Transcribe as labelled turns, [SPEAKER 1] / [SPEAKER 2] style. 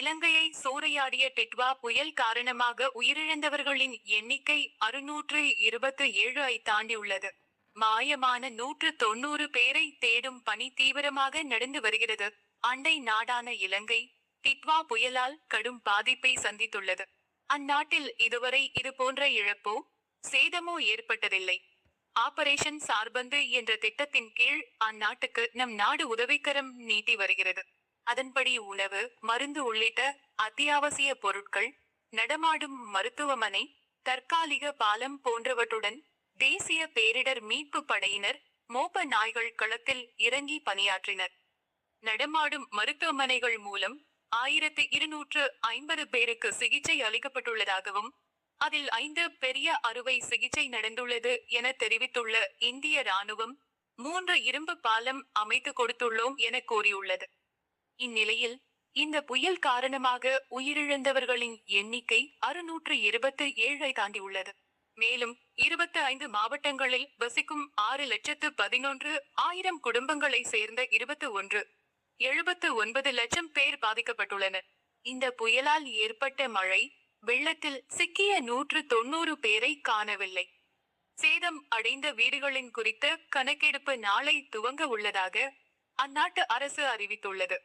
[SPEAKER 1] இலங்கையை சூறையாடிய டிட்வா புயல் காரணமாக உயிரிழந்தவர்களின் எண்ணிக்கை 627 ஐ தாண்டியுள்ளது. மாயமான 190 பேரை தேடும் பணி தீவிரமாக நடந்து வருகிறது. அண்டை நாடான இலங்கை டிட்வா புயலால் கடும் பாதிப்பை சந்தித்துள்ளது. அந்நாட்டில் இதுவரை இதுபோன்ற இழப்போ சேதமோ ஏற்பட்டதில்லை. ஆபரேஷன் சார்பந்து என்ற திட்டத்தின் கீழ் அந்நாட்டுக்கு நம் நாடு உதவிக்கரம் நீட்டி வருகிறது. அதன்படி உணவு, மருந்து உள்ளிட்ட அத்தியாவசிய பொருட்கள், நடமாடும் மருத்துவமனை, தற்காலிக பாலம் போன்றவற்றுடன் தேசிய பேரிடர் மீட்பு படையினர், மோப்ப நாய்கள் களத்தில் இறங்கி பணியாற்றினர். நடமாடும் மருத்துவமனைகள் மூலம் 1250 பேருக்கு சிகிச்சை அளிக்கப்பட்டுள்ளதாகவும் அதில் 5 பெரிய அறுவை சிகிச்சை நடந்துள்ளது என தெரிவித்துள்ள இந்திய ராணுவம் 3 இரும்பு பாலம் அமைத்து கொடுத்துள்ளோம் என கூறியுள்ளது. இந்நிலையில் இந்த புயல் காரணமாக உயிரிழந்தவர்களின் எண்ணிக்கை 627 ஐ தாண்டியுள்ளது. மேலும் 25 மாவட்டங்களில் வசிக்கும் 6,11,000 குடும்பங்களை சேர்ந்த 79 லட்சம் பேர் பாதிக்கப்பட்டுள்ளனர். இந்த புயலால் ஏற்பட்ட மழை வெள்ளத்தில் சிக்கிய 190 பேரை காணவில்லை. சேதம் அடைந்த வீடுகளின் குறித்த கணக்கெடுப்பு நாளை துவங்க உள்ளதாக அந்நாட்டு அரசு அறிவித்துள்ளது.